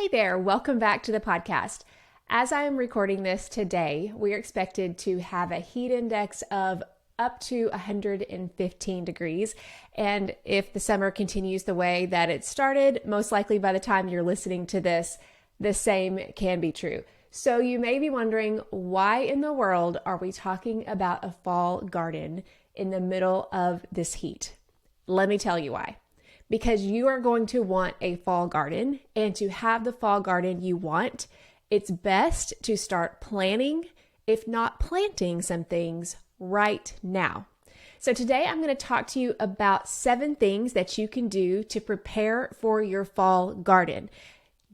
Hey there, welcome back to the podcast. As I am recording this today, we are expected to have a heat index of up to 115 degrees. And if the summer continues the way that it started, most likely by the time you're listening to this, the same can be true. So you may be wondering, why in the world are we talking about a fall garden in the middle of this heat? Let me tell you why. Because you are going to want a fall garden, and to have the fall garden you want, it's best to start planning, if not planting, some things right now. So today I'm going to talk to you about 7 things that you can do to prepare for your fall garden.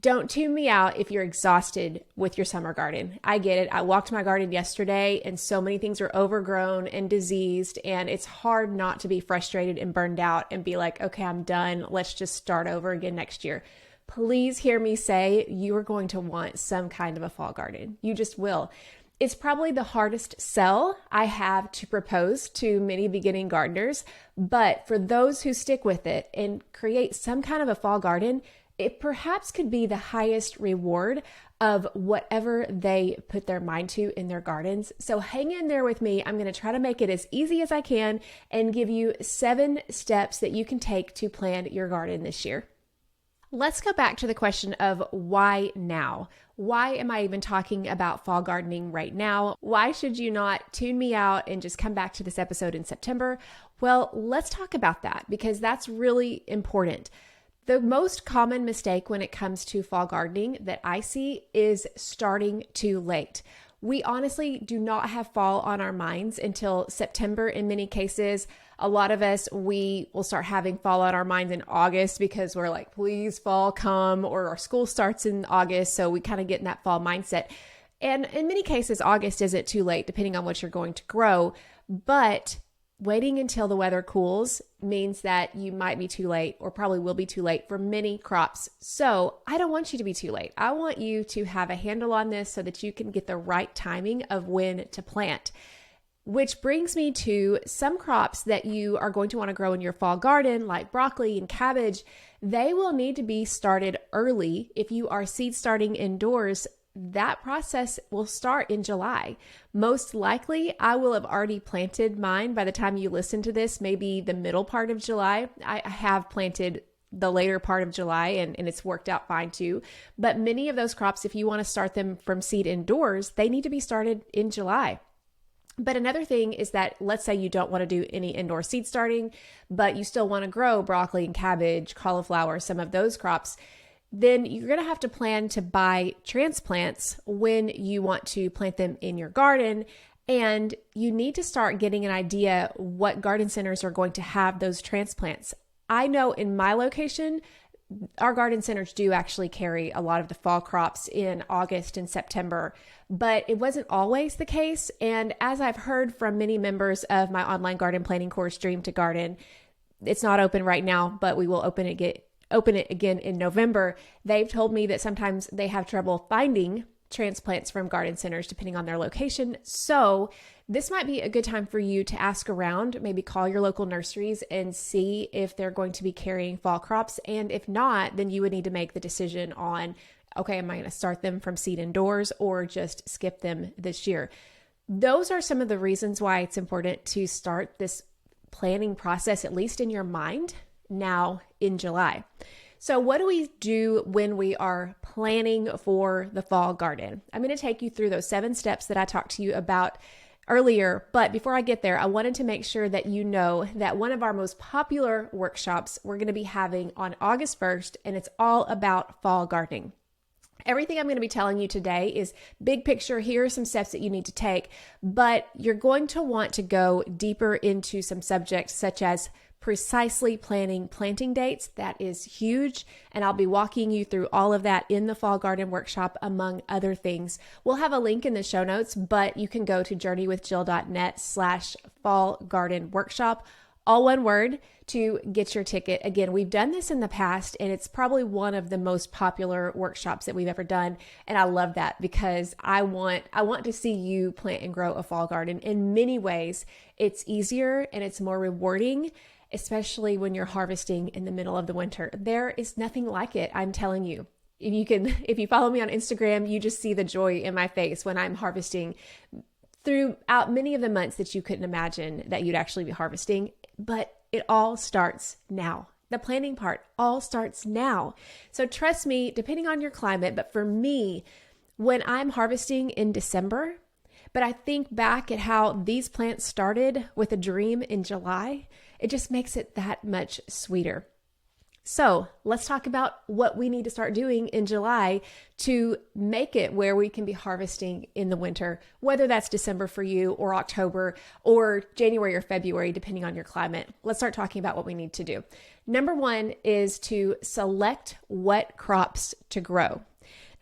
Don't tune me out if you're exhausted with your summer garden. I get it. I walked my garden yesterday and so many things are overgrown and diseased, and it's hard not to be frustrated and burned out and be like, okay, I'm done. Let's just start over again next year. Please hear me say you are going to want some kind of a fall garden. You just will. It's probably the hardest sell I have to propose to many beginning gardeners, but for those who stick with it and create some kind of a fall garden, it perhaps could be the highest reward of whatever they put their mind to in their gardens. So hang in there with me. I'm going to try to make it as easy as I can and give you 7 steps that you can take to plan your garden this year. Let's go back to the question of why now? Why am I even talking about fall gardening right now? Why should you not tune me out and just come back to this episode in September? Well, let's talk about that because that's really important. The most common mistake when it comes to fall gardening that I see is starting too late. We honestly do not have fall on our minds until September in many cases. A lot of us, we will start having fall on our minds in August because we're like, please fall come, or our school starts in August. So we kind of get in that fall mindset. And in many cases, August isn't too late depending on what you're going to grow. But waiting until the weather cools means that you might be too late, or probably will be too late for many crops. So I don't want you to be too late. I want you to have a handle on this so that you can get the right timing of when to plant. Which brings me to some crops that you are going to want to grow in your fall garden, like broccoli and cabbage. They will need to be started early. If you are seed starting indoors, that process will start in July. Most likely, I will have already planted mine by the time you listen to this, maybe the middle part of July. I have planted the later part of July and it's worked out fine too. But many of those crops, if you want to start them from seed indoors, they need to be started in July. But another thing is that let's say you don't want to do any indoor seed starting, but you still want to grow broccoli and cabbage, cauliflower, some of those crops, then you're going to have to plan to buy transplants when you want to plant them in your garden. And you need to start getting an idea what garden centers are going to have those transplants. I know in my location, our garden centers do actually carry a lot of the fall crops in August and September, but it wasn't always the case. And as I've heard from many members of my online garden planning course, Dream to Garden, it's not open right now, but we will open it again in November. They've told me that sometimes they have trouble finding transplants from garden centers depending on their location. So this might be a good time for you to ask around, maybe call your local nurseries and see if they're going to be carrying fall crops. And if not, then you would need to make the decision on, okay, am I going to start them from seed indoors or just skip them this year? Those are some of the reasons why it's important to start this planning process, at least in your mind, now in July. So what do we do when we are planning for the fall garden? I'm going to take you through those 7 steps that I talked to you about earlier. But before I get there, I wanted to make sure that you know that one of our most popular workshops we're going to be having on August 1st, and it's all about fall gardening. Everything I'm going to be telling you today is big picture. Here are some steps that you need to take, but you're going to want to go deeper into some subjects such as precisely planning planting dates. That is huge. And I'll be walking you through all of that in the Fall Garden Workshop, among other things. We'll have a link in the show notes, but you can go to journeywithjill.net/Fall Garden Workshop, all one word, to get your ticket. Again, we've done this in the past, and it's probably one of the most popular workshops that we've ever done. And I love that because I want to see you plant and grow a fall garden. In many ways, it's easier and it's more rewarding, especially when you're harvesting in the middle of the winter. There is nothing like it, I'm telling you. if you follow me on Instagram, you just see the joy in my face when I'm harvesting throughout many of the months that you couldn't imagine that you'd actually be harvesting. But it all starts now. The planting part all starts now. So trust me, depending on your climate, but for me, when I'm harvesting in December, but I think back at how these plants started with a dream in July, it just makes it that much sweeter. So let's talk about what we need to start doing in July to make it where we can be harvesting in the winter, whether that's December for you or October or January or February, depending on your climate. Let's start talking about what we need to do. Number one is to select what crops to grow.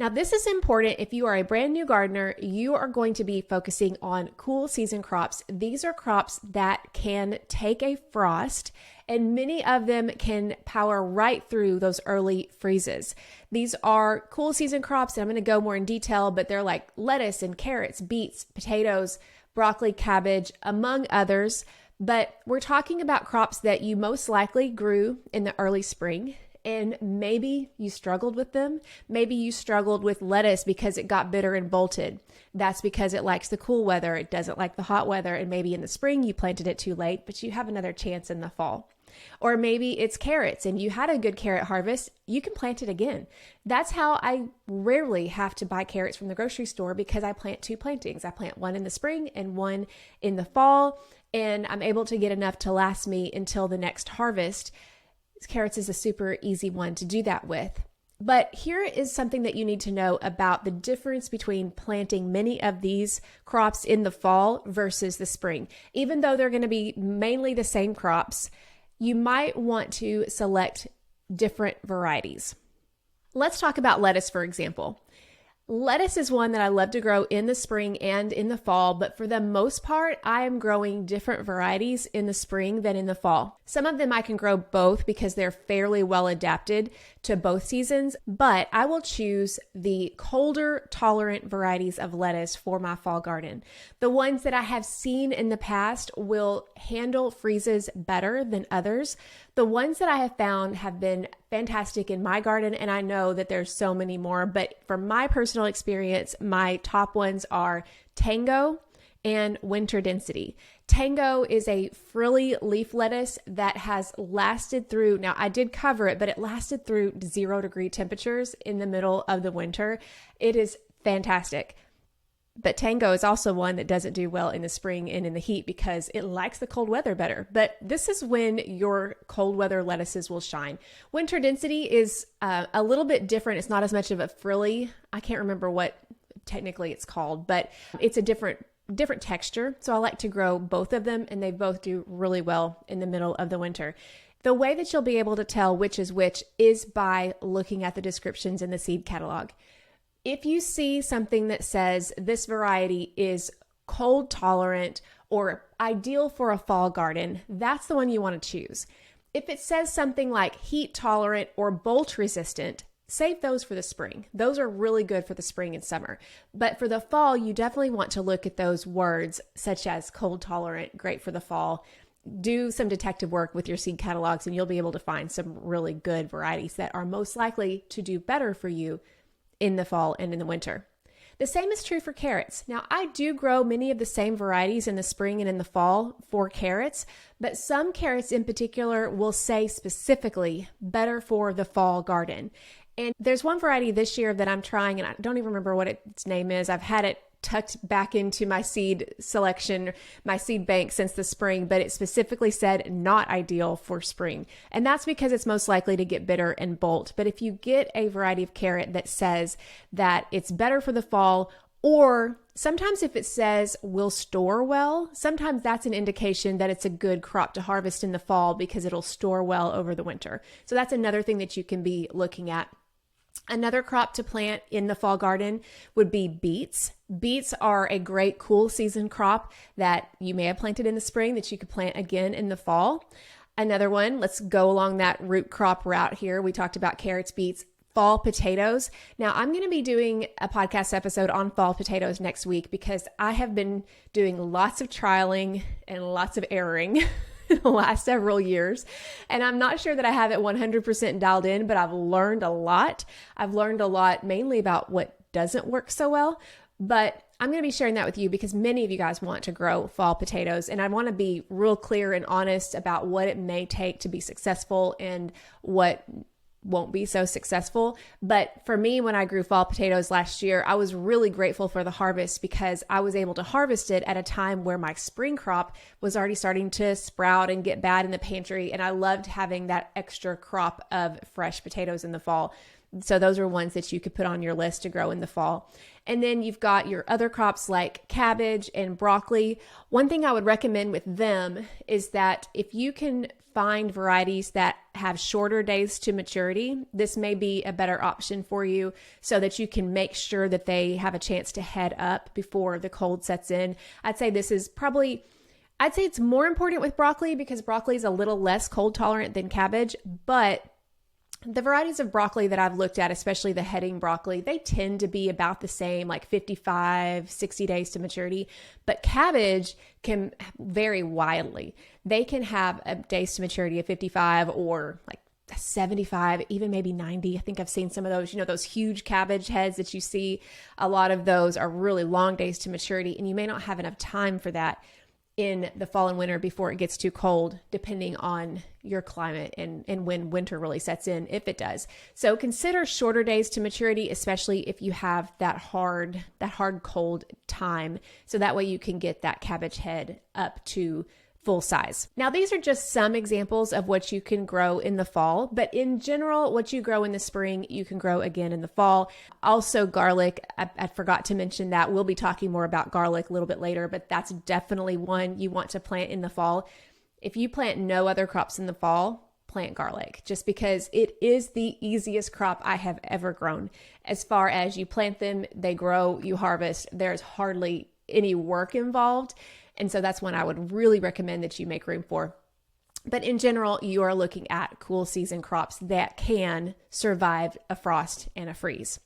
Now, this is important. If you are a brand new gardener, you are going to be focusing on cool season crops. These are crops that can take a frost, and many of them can power right through those early freezes. These are cool season crops, and I'm going to go more in detail, but they're like lettuce and carrots, beets, potatoes, broccoli, cabbage, among others. But we're talking about crops that you most likely grew in the early spring. And maybe you struggled with them. Maybe you struggled with lettuce because it got bitter and bolted. That's because it likes the cool weather. It doesn't like the hot weather. And maybe in the spring you planted it too late, but you have another chance in the fall. Or maybe it's carrots and you had a good carrot harvest. You can plant it again. That's how I rarely have to buy carrots from the grocery store, because I plant two plantings. I plant one in the spring and one in the fall, and I'm able to get enough to last me until the next harvest. Carrots is a super easy one to do that with. But here is something that you need to know about the difference between planting many of these crops in the fall versus the spring. Even though they're going to be mainly the same crops, you might want to select different varieties. Let's talk about lettuce, for example. Lettuce is one that I love to grow in the spring and in the fall, but for the most part, I am growing different varieties in the spring than in the fall. Some of them I can grow both because they're fairly well adapted to both seasons, but I will choose the colder tolerant varieties of lettuce for my fall garden. The ones that I have seen in the past will handle freezes better than others. The ones that I have found have been fantastic in my garden, and I know that there's so many more, but from my personal experience, my top ones are Tango and Winter Density. Tango is a frilly leaf lettuce that has lasted through, now I did cover it, but it lasted through 0-degree temperatures in the middle of the winter. It is fantastic. But Tango is also one that doesn't do well in the spring and in the heat because it likes the cold weather better. But this is when your cold weather lettuces will shine. Winter Density is a little bit different. It's not as much of a frilly. I can't remember what technically it's called, but it's a different texture. So I like to grow both of them, and they both do really well in the middle of the winter. The way that you'll be able to tell which is which is by looking at the descriptions in the seed catalog. If you see something that says this variety is cold tolerant or ideal for a fall garden, that's the one you want to choose. If it says something like heat tolerant or bolt resistant, save those for the spring. Those are really good for the spring and summer. But for the fall, you definitely want to look at those words such as cold tolerant, great for the fall. Do some detective work with your seed catalogs and you'll be able to find some really good varieties that are most likely to do better for you in the fall and in the winter. The same is true for carrots. Now, I do grow many of the same varieties in the spring and in the fall for carrots, but some carrots in particular will say specifically better for the fall garden. And there's one variety this year that I'm trying, and I don't even remember what its name is. I've had it tucked back into my seed selection, my seed bank since the spring, but it specifically said not ideal for spring. And that's because it's most likely to get bitter and bolt. But if you get a variety of carrot that says that it's better for the fall, or sometimes if it says will store well, sometimes that's an indication that it's a good crop to harvest in the fall because it'll store well over the winter. So that's another thing that you can be looking at. Another crop to plant in the fall garden would be beets. Beets are a great cool season crop that you may have planted in the spring that you could plant again in the fall. Another one, let's go along that root crop route here. We talked about carrots, beets, fall potatoes. Now I'm going to be doing a podcast episode on fall potatoes next week because I have been doing lots of trialing and lots of erroring the last several years. And I'm not sure that I have it 100% dialed in, but I've learned a lot. I've learned a lot mainly about what doesn't work so well. But I'm going to be sharing that with you because many of you guys want to grow fall potatoes. And I want to be real clear and honest about what it may take to be successful and what won't be so successful. But for me, when I grew fall potatoes last year, I was really grateful for the harvest because I was able to harvest it at a time where my spring crop was already starting to sprout and get bad in the pantry. And I loved having that extra crop of fresh potatoes in the fall. So those are ones that you could put on your list to grow in the fall. And then you've got your other crops like cabbage and broccoli. One thing I would recommend with them is that if you can find varieties that have shorter days to maturity, this may be a better option for you so that you can make sure that they have a chance to head up before the cold sets in. I'd say it's more important with broccoli because broccoli is a little less cold tolerant than cabbage, but the varieties of broccoli that I've looked at, especially the heading broccoli, they tend to be about the same, like 55, 60 days to maturity. But cabbage can vary wildly. They can have a days to maturity of 55 or like 75, even maybe 90. I think I've seen some of those, those huge cabbage heads that you see. A lot of those are really long days to maturity, and you may not have enough time for that in the fall and winter before it gets too cold, depending on your climate and when winter really sets in, if it does. So consider shorter days to maturity, especially if you have that hard cold time. So that way you can get that cabbage head up to full size. Now, these are just some examples of what you can grow in the fall, but in general, what you grow in the spring, you can grow again in the fall. Also, garlic, I forgot to mention that. We'll be talking more about garlic a little bit later, but that's definitely one you want to plant in the fall. If you plant no other crops in the fall, plant garlic, just because it is the easiest crop I have ever grown. As far as you plant them, they grow, you harvest, there's hardly any work involved. And so that's one I would really recommend that you make room for. But in general, you are looking at cool season crops that can survive a frost and a freeze.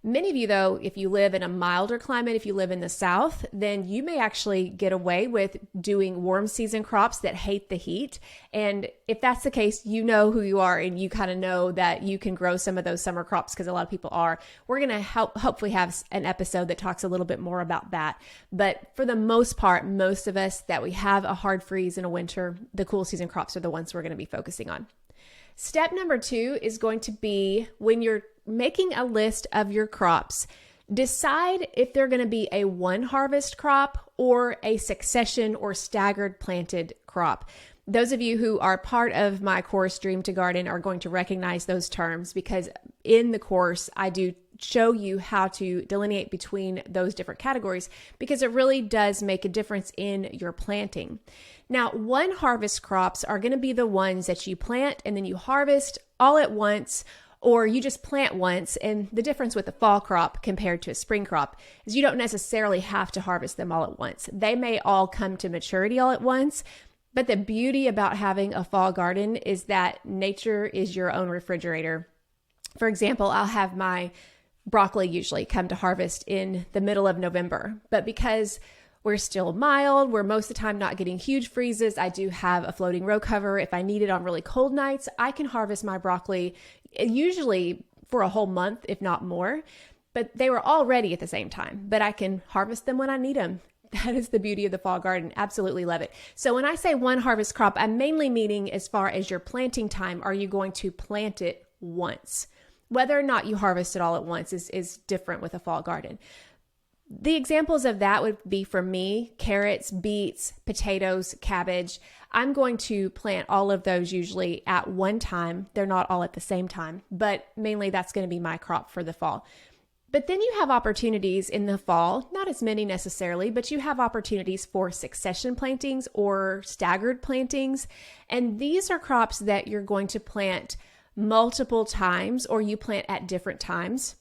Many of you, though, if you live in a milder climate, if you live in the South, then you may actually get away with doing warm season crops that hate the heat. And if that's the case, you know who you are and you kind of know that you can grow some of those summer crops because a lot of people are. We're going to hopefully have an episode that talks a little bit more about that. But for the most part, most of us that we have a hard freeze in a winter, the cool season crops are the ones we're going to be focusing on. Step number 2 is going to be when you're making a list of your crops, decide if they're going to be a one harvest crop or a succession or staggered planted crop. Those of you who are part of my course, Dream to Garden, are going to recognize those terms because in the course, I do show you how to delineate between those different categories because it really does make a difference in your planting. Now, one harvest crops are going to be the ones that you plant and then you harvest all at once, or you just plant once. And the difference with a fall crop compared to a spring crop is you don't necessarily have to harvest them all at once. They may all come to maturity all at once, but the beauty about having a fall garden is that nature is your own refrigerator. For example, I'll have my broccoli usually come to harvest in the middle of November, but because we're still mild, we're most of the time not getting huge freezes, I do have a floating row cover. If I need it on really cold nights, I can harvest my broccoli usually for a whole month, if not more, but they were all ready at the same time, but I can harvest them when I need them. That is the beauty of the fall garden. Absolutely love it. So when I say one harvest crop, I'm mainly meaning as far as your planting time, are you going to plant it once? Whether or not you harvest it all at once is different with a fall garden. The examples of that would be for me, carrots, beets, potatoes, cabbage. I'm going to plant all of those usually at one time. They're not all at the same time, but mainly that's going to be my crop for the fall. But then you have opportunities in the fall, not as many necessarily, but you have opportunities for succession plantings or staggered plantings. And these are crops that you're going to plant multiple times or you plant at different times.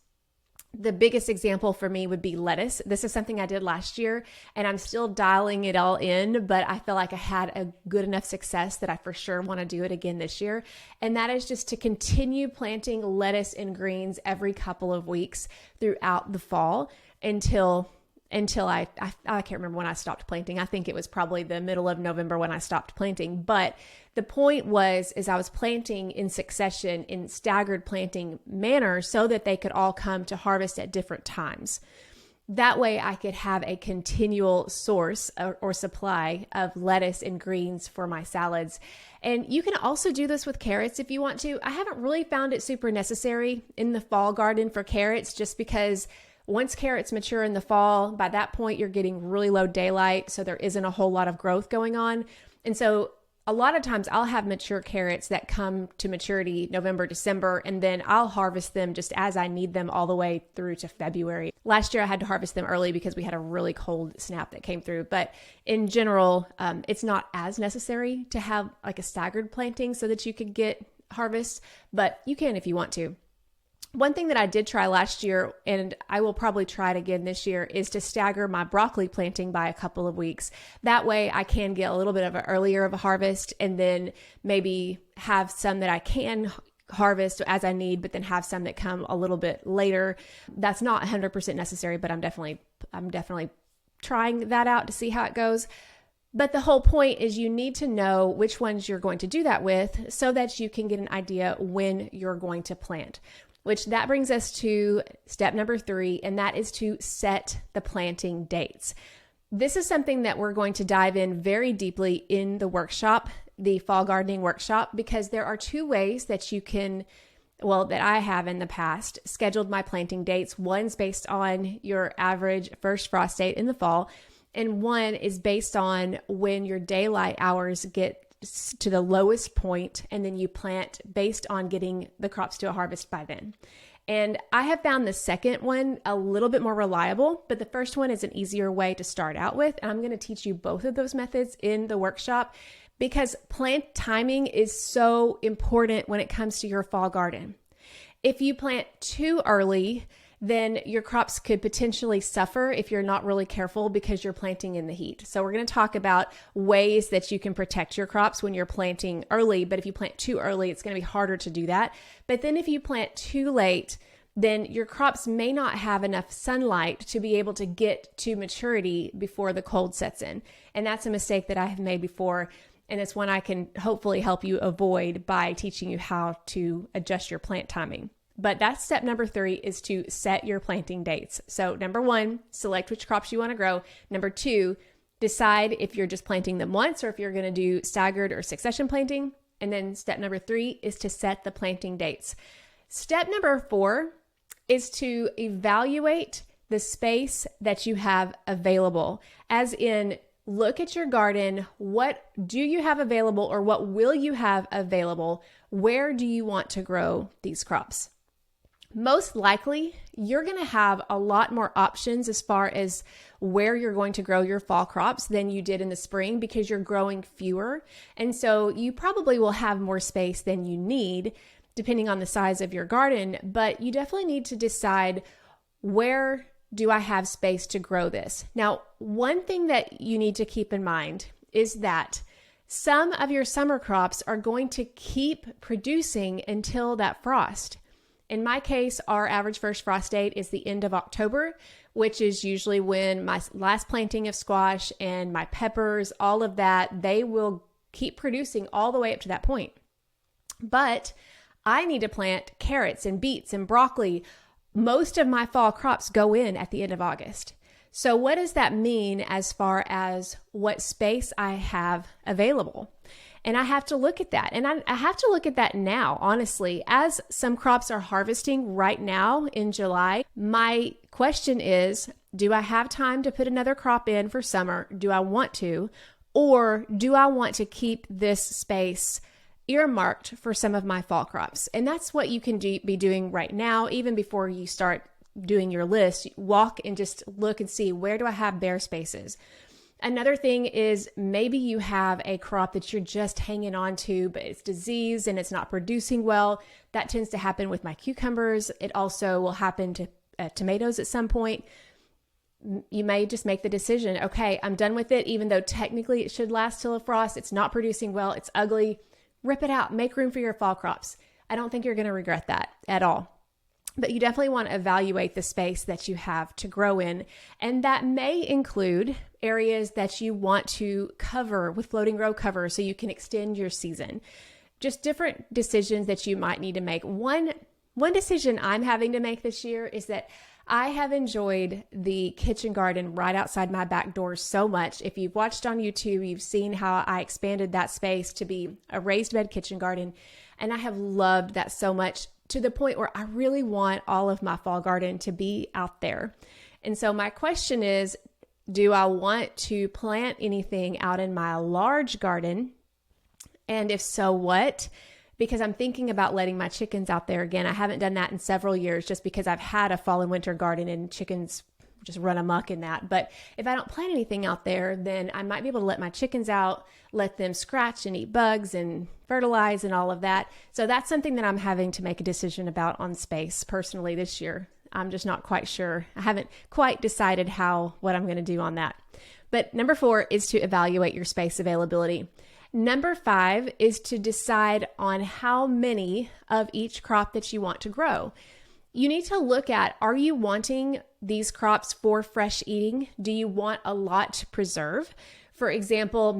The biggest example for me would be lettuce. This is something I did last year and I'm still dialing it all in, but I feel like I had a good enough success that I for sure want to do it again this year. And that is just to continue planting lettuce and greens every couple of weeks throughout the fall until until I can't remember when I stopped planting. I think it was probably the middle of November when I stopped planting. But the point was, is I was planting in succession in staggered planting manner so that they could all come to harvest at different times. That way I could have a continual source or supply of lettuce and greens for my salads. And you can also do this with carrots if you want to. I haven't really found it super necessary in the fall garden for carrots, just because once carrots mature in the fall, by that point you're getting really low daylight, so there isn't a whole lot of growth going on. And so a lot of times I'll have mature carrots that come to maturity November, December, and then I'll harvest them just as I need them all the way through to February. Last year I had to harvest them early because we had a really cold snap that came through. But in general, it's not as necessary to have like a staggered planting so that you could get harvests, but you can if you want to. One thing that I did try last year, and I will probably try it again this year, is to stagger my broccoli planting by a couple of weeks. That way I can get a little bit of an earlier of a harvest, and then maybe have some that I can harvest as I need, but then have some that come a little bit later. That's not 100% necessary, but I'm definitely trying that out to see how it goes. But the whole point is you need to know which ones you're going to do that with so that you can get an idea when you're going to plant. Which that brings us to step number 3, and that is to set the planting dates. This is something that we're going to dive in very deeply in the workshop, the fall gardening workshop, because there are 2 ways that you can, that I have in the past, scheduled my planting dates. One's based on your average first frost date in the fall, and one is based on when your daylight hours get to the lowest point, and then you plant based on getting the crops to a harvest by then. And I have found the second one a little bit more reliable, but the first one is an easier way to start out with. And I'm going to teach you both of those methods in the workshop because plant timing is so important when it comes to your fall garden. If you plant too early, then your crops could potentially suffer if you're not really careful because you're planting in the heat. So we're going to talk about ways that you can protect your crops when you're planting early, but if you plant too early, it's going to be harder to do that. But then if you plant too late, then your crops may not have enough sunlight to be able to get to maturity before the cold sets in. And that's a mistake that I have made before. And it's one I can hopefully help you avoid by teaching you how to adjust your plant timing. But that's step number 3, is to set your planting dates. So number 1, select which crops you want to grow. Number 2, decide if you're just planting them once or if you're going to do staggered or succession planting. And then step number 3 is to set the planting dates. Step number 4 is to evaluate the space that you have available, as in look at your garden. What do you have available, or what will you have available? Where do you want to grow these crops? Most likely, you're going to have a lot more options as far as where you're going to grow your fall crops than you did in the spring because you're growing fewer. And so you probably will have more space than you need depending on the size of your garden, but you definitely need to decide, where do I have space to grow this? Now, one thing that you need to keep in mind is that some of your summer crops are going to keep producing until that frost. In my case, our average first frost date is the end of October, which is usually when my last planting of squash and my peppers, all of that, they will keep producing all the way up to that point. But I need to plant carrots and beets and broccoli. Most of my fall crops go in at the end of August. So what does that mean as far as what space I have available? And I have to look at that. And I have to look at that now, honestly. As some crops are harvesting right now in July, my question is, do I have time to put another crop in for summer? Do I want to? Or do I want to keep this space earmarked for some of my fall crops? And that's what you can be doing right now, even before you start doing your list. Walk and just look and see, where do I have bare spaces? Another thing is, maybe you have a crop that you're just hanging on to, but it's diseased and it's not producing well. That tends to happen with my cucumbers. It also will happen to tomatoes at some point. You may just make the decision, okay, I'm done with it, even though technically it should last till a frost. It's not producing well. It's ugly. Rip it out. Make room for your fall crops. I don't think you're going to regret that at all. But you definitely want to evaluate the space that you have to grow in. And that may include areas that you want to cover with floating grow cover so you can extend your season. Just different decisions that you might need to make. One decision I'm having to make this year is that I have enjoyed the kitchen garden right outside my back door so much. If you've watched on YouTube, you've seen how I expanded that space to be a raised bed kitchen garden. And I have loved that so much, to the point where I really want all of my fall garden to be out there. And so my question is, do I want to plant anything out in my large garden? And if so, what? Because I'm thinking about letting my chickens out there again. I haven't done that in several years just because I've had a fall and winter garden and chickens just run amok in that. But if I don't plant anything out there, then I might be able to let my chickens out, let them scratch and eat bugs and fertilize and all of that. So that's something that I'm having to make a decision about on space personally this year. I'm just not quite sure. I haven't quite decided what I'm going to do on that. But number 4 is to evaluate your space availability. Number 5 is to decide on how many of each crop that you want to grow. You need to look at, are you wanting these crops for fresh eating? Do you want a lot to preserve? For example,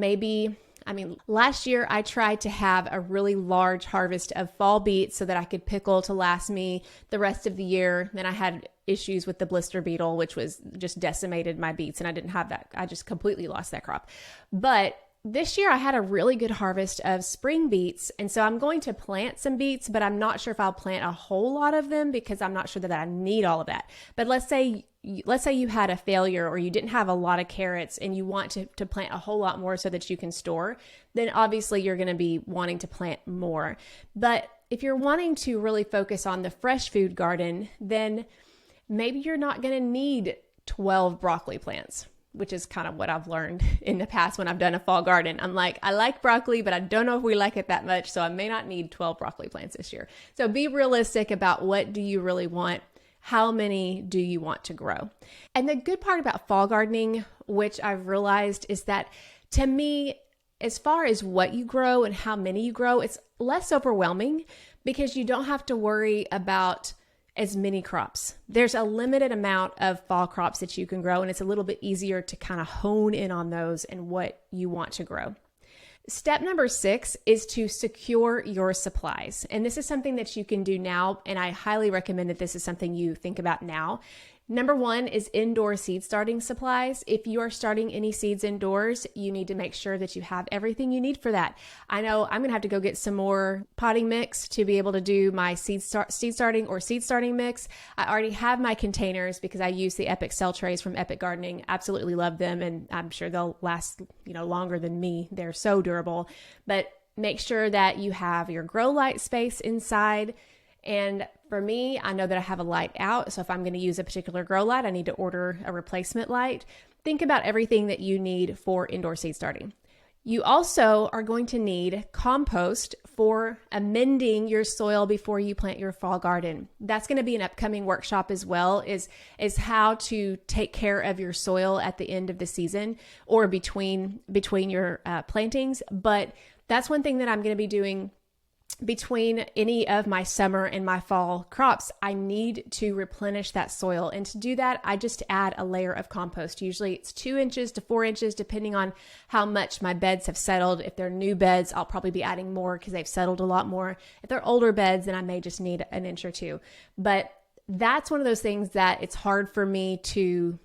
last year I tried to have a really large harvest of fall beets so that I could pickle to last me the rest of the year. Then I had issues with the blister beetle, which was just decimated my beets, and I didn't have that. I just completely lost that crop. But this year I had a really good harvest of spring beets, and so I'm going to plant some beets, but I'm not sure if I'll plant a whole lot of them because I'm not sure that I need all of that. But let's say you had a failure, or you didn't have a lot of carrots and you want to plant a whole lot more so that you can store, then obviously you're going to be wanting to plant more. But if you're wanting to really focus on the fresh food garden, then maybe you're not going to need 12 broccoli plants, which is kind of what I've learned in the past when I've done a fall garden. I'm like, I like broccoli, but I don't know if we like it that much, so I may not need 12 broccoli plants this year. So be realistic about, what do you really want? How many do you want to grow? And the good part about fall gardening, which I've realized, is that to me, as far as what you grow and how many you grow, it's less overwhelming because you don't have to worry about as many crops. There's a limited amount of fall crops that you can grow, and it's a little bit easier to kind of hone in on those and what you want to grow. Step number 6 is to secure your supplies. And this is something that you can do now, and I highly recommend that this is something you think about now. Number 1 is indoor seed starting supplies. If you are starting any seeds indoors, you need to make sure that you have everything you need for that. I know I'm going to have to go get some more potting mix to be able to do my seed starting mix. I already have my containers because I use the Epic Cell Trays from Epic Gardening. Absolutely love them, and I'm sure they'll last, longer than me. They're so durable. But make sure that you have your grow light space inside. And for me, I know that I have a light out. So if I'm going to use a particular grow light, I need to order a replacement light. Think about everything that you need for indoor seed starting. You also are going to need compost for amending your soil before you plant your fall garden. That's going to be an upcoming workshop as well, is how to take care of your soil at the end of the season or between your plantings. But that's one thing that I'm going to be doing between any of my summer and my fall crops. I need to replenish that soil. And to do that, I just add a layer of compost. Usually it's 2 inches to 4 inches, depending on how much my beds have settled. If they're new beds, I'll probably be adding more because they've settled a lot more. If they're older beds, then I may just need an inch or 2. But that's one of those things that it's hard for me to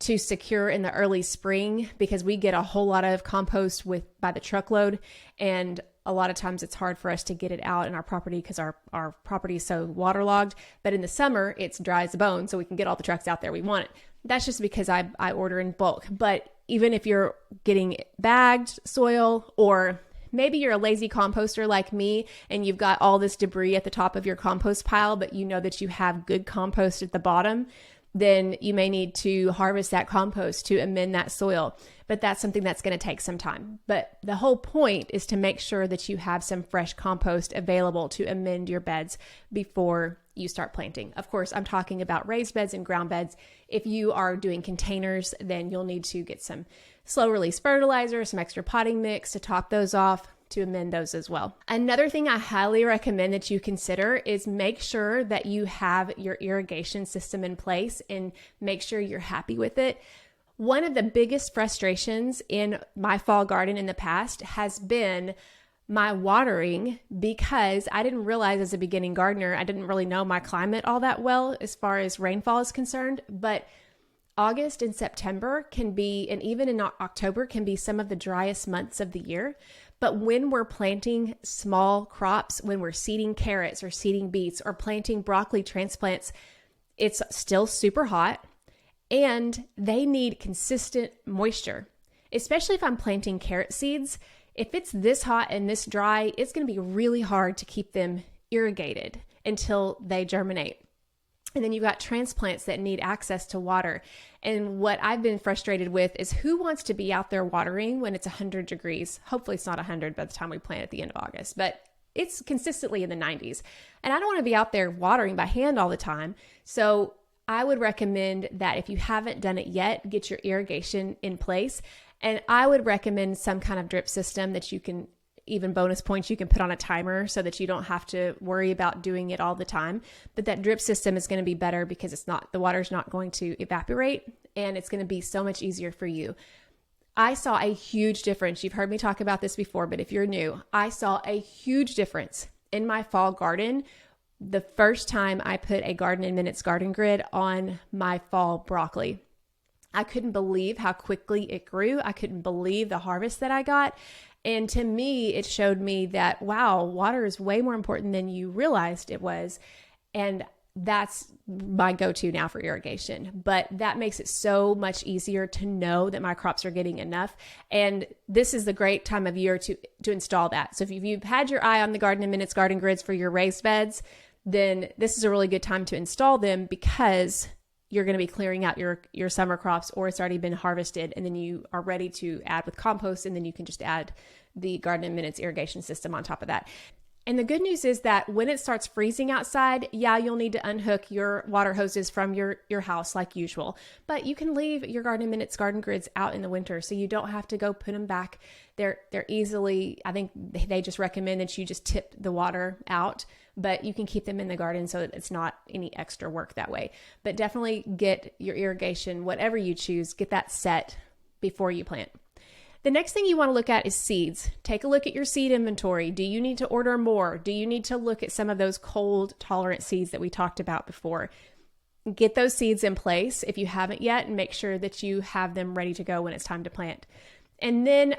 secure in the early spring because we get a whole lot of compost by the truckload, and a lot of times it's hard for us to get it out in our property because our property is so waterlogged. But in the summer, it's dry as a bone, so we can get all the trucks out there we want it. That's just because I order in bulk. But even if you're getting bagged soil, or maybe you're a lazy composter like me and you've got all this debris at the top of your compost pile, but you know that you have good compost at the bottom, then you may need to harvest that compost to amend that soil. But that's something that's going to take some time. But the whole point is to make sure that you have some fresh compost available to amend your beds before you start planting. Of course, I'm talking about raised beds and ground beds. If you are doing containers, then you'll need to get some slow release fertilizer, some extra potting mix to top those off. to amend those as well. Another thing I highly recommend that you consider is make sure that you have your irrigation system in place and make sure you're happy with it. One of the biggest frustrations in my fall garden in the past has been my watering, because I didn't realize as a beginning gardener, I didn't really know my climate all that well as far as rainfall is concerned, but August and September can be, and even in October can be some of the driest months of the year. But when we're planting small crops, when we're seeding carrots or seeding beets or planting broccoli transplants, it's still super hot and they need consistent moisture. Especially if I'm planting carrot seeds, if it's this hot and this dry, it's going to be really hard to keep them irrigated until they germinate. And then you've got transplants that need access to water. And what I've been frustrated with is who wants to be out there watering when it's 100 degrees? Hopefully it's not 100 by the time we plant at the end of August, but it's consistently in the 90s. And I don't want to be out there watering by hand all the time. So I would recommend that if you haven't done it yet, get your irrigation in place. And I would recommend some kind of drip system that you can, even bonus points, you can put on a timer so that you don't have to worry about doing it all the time. But that drip system is going to be better because the water's not going to evaporate and it's going to be so much easier for you. I saw a huge difference. You've heard me talk about this before, but if you're new, I saw a huge difference in my fall garden the first time I put a Garden in Minutes garden grid on my fall broccoli. I couldn't believe how quickly it grew. I couldn't believe the harvest that I got. And to me, it showed me that, wow, water is way more important than you realized it was. And that's my go-to now for irrigation. But that makes it so much easier to know that my crops are getting enough. And this is the great time of year to install that. So if you've had your eye on the Garden in Minutes garden grids for your raised beds, then this is a really good time to install them because you're going to be clearing out your summer crops, or it's already been harvested, and then you are ready to add with compost, and then you can just add the Garden in Minutes irrigation system on top of that. And the good news is that when it starts freezing outside, yeah, you'll need to unhook your water hoses from your house like usual, but you can leave your Garden in Minutes garden grids out in the winter, so you don't have to go put them back. They're easily, I think they just recommend that you just tip the water out, but you can keep them in the garden so that it's not any extra work that way. But definitely get your irrigation, whatever you choose, get that set before you plant. The next thing you want to look at is seeds. Take a look at your seed inventory. Do you need to order more? Do you need to look at some of those cold tolerant seeds that we talked about before? Get those seeds in place if you haven't yet, and make sure that you have them ready to go when it's time to plant. And then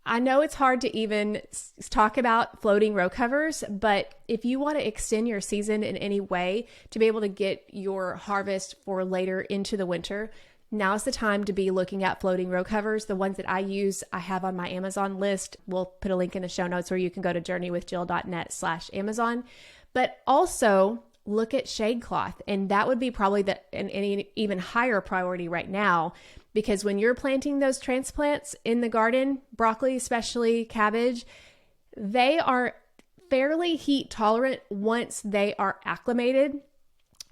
I know it's hard to even talk about floating row covers, but if you want to extend your season in any way to be able to get your harvest for later into the winter, now's the time to be looking at floating row covers. The ones that I use, I have on my Amazon list. We'll put a link in the show notes where you can go to journeywithjill.net/Amazon. But also look at shade cloth. And that would be probably an even higher priority right now, because when you're planting those transplants in the garden, broccoli, especially cabbage, they are fairly heat tolerant once they are acclimated.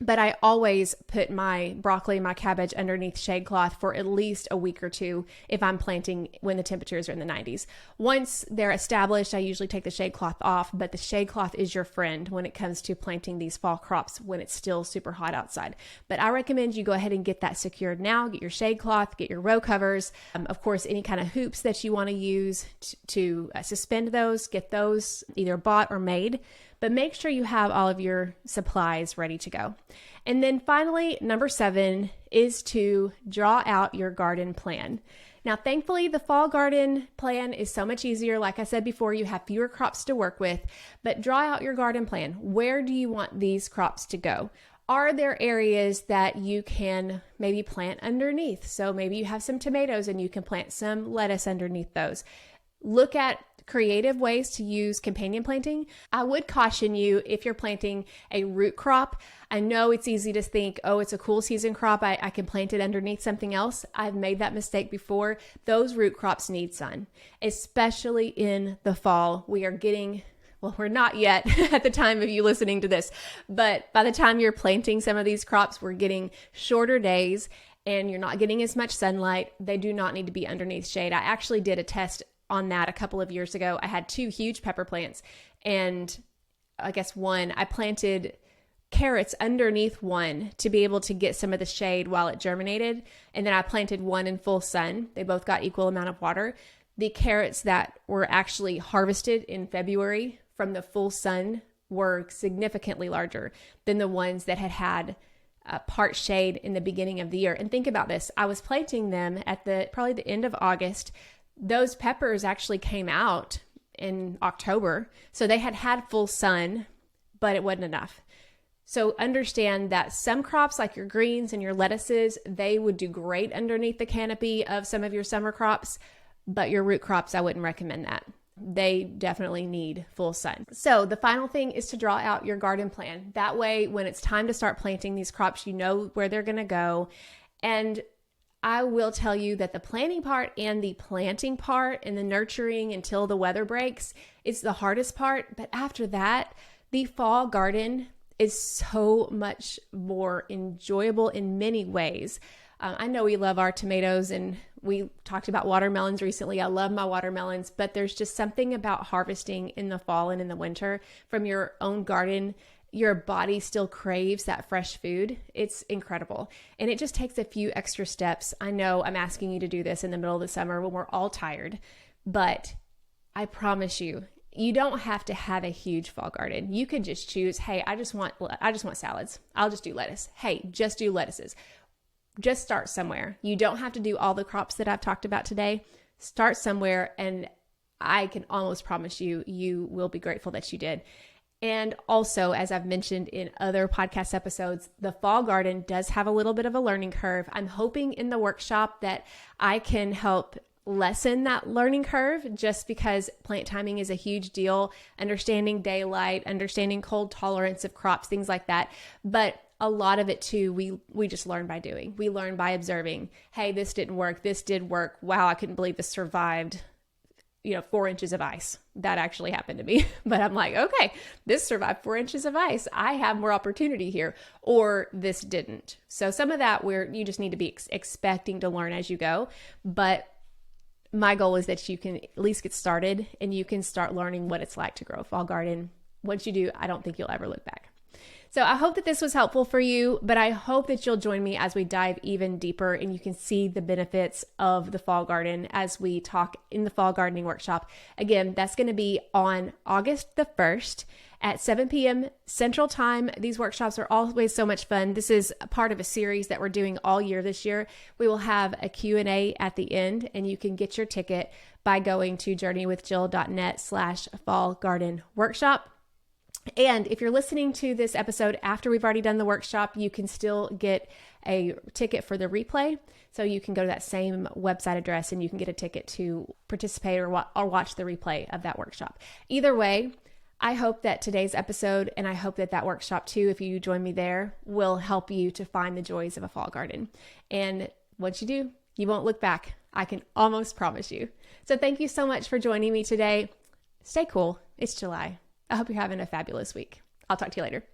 But I always put my broccoli, my cabbage underneath shade cloth for at least a week or two if I'm planting when the temperatures are in the 90s. Once they're established, I usually take the shade cloth off, but the shade cloth is your friend when it comes to planting these fall crops when it's still super hot outside. But I recommend you go ahead and get that secured now. Get your shade cloth, get your row covers. Of course, any kind of hoops that you want to use to suspend those, get those either bought or made. But make sure you have all of your supplies ready to go. And then finally, number 7 is to draw out your garden plan. Now, thankfully, the fall garden plan is so much easier. Like I said before, you have fewer crops to work with, but draw out your garden plan. Where do you want these crops to go? Are there areas that you can maybe plant underneath? So maybe you have some tomatoes and you can plant some lettuce underneath those. Look at creative ways to use companion planting. I would caution you if you're planting a root crop. I know it's easy to think, oh, it's a cool season crop. I can plant it underneath something else. I've made that mistake before. Those root crops need sun, especially in the fall. We are getting, well, we're not yet at the time of you listening to this, but by the time you're planting some of these crops, we're getting shorter days and you're not getting as much sunlight. They do not need to be underneath shade. I actually did a test on that a couple of years ago. I had 2 huge pepper plants, and I guess I planted carrots underneath one to be able to get some of the shade while it germinated. And then I planted one in full sun. They both got equal amount of water. The carrots that were actually harvested in February from the full sun were significantly larger than the ones that had part shade in the beginning of the year. And think about this. I was planting them at probably the end of August. Those peppers actually came out in October. So they had full sun, but it wasn't enough. So understand that some crops like your greens and your lettuces, they would do great underneath the canopy of some of your summer crops, but your root crops, I wouldn't recommend that. They definitely need full sun. So the final thing is to draw out your garden plan. That way, when it's time to start planting these crops, you know where they're going to go. And I will tell you that the planting part and the planting part and the nurturing until the weather breaks is the hardest part. But after that, the fall garden is so much more enjoyable in many ways. I know we love our tomatoes, and we talked about watermelons recently. I love my watermelons, but there's just something about harvesting in the fall and in the winter from your own garden. Your body still craves that fresh food. It's incredible. And it just takes a few extra steps. I know I'm asking you to do this in the middle of the summer when we're all tired, but I promise you, you don't have to have a huge fall garden. You could just choose, hey, I just want salads. I'll just do lettuce. Hey, just do lettuces. Just start somewhere. You don't have to do all the crops that I've talked about today. Start somewhere, and I can almost promise you, you will be grateful that you did. And also, as I've mentioned in other podcast episodes, the fall garden does have a little bit of a learning curve. I'm hoping in the workshop that I can help lessen that learning curve, just because plant timing is a huge deal, understanding daylight, understanding cold tolerance of crops, things like that. But a lot of it too, we just learn by doing. We learn by observing. Hey, this didn't work. This did work. Wow, I couldn't believe this survived, 4 inches of ice. That actually happened to me. But I'm like, okay, this survived 4 inches of ice. I have more opportunity here. Or this didn't. So some of that you just need to be expecting to learn as you go. But my goal is that you can at least get started and you can start learning what it's like to grow a fall garden. Once you do, I don't think you'll ever look back. So I hope that this was helpful for you, but I hope that you'll join me as we dive even deeper and you can see the benefits of the fall garden as we talk in the fall gardening workshop. Again, that's going to be on August the 1st at 7 p.m. Central Time. These workshops are always so much fun. This is a part of a series that we're doing all year this year. We will have a Q&A at the end, and you can get your ticket by going to journeywithjill.net/fall garden workshop. And if you're listening to this episode after we've already done the workshop, you can still get a ticket for the replay. So you can go to that same website address and you can get a ticket to participate or watch the replay of that workshop. Either way, I hope that today's episode, and I hope that that workshop too, if you join me there, will help you to find the joys of a fall garden. And once you do, you won't look back. I can almost promise you. So thank you so much for joining me today. Stay cool. It's July. I hope you're having a fabulous week. I'll talk to you later.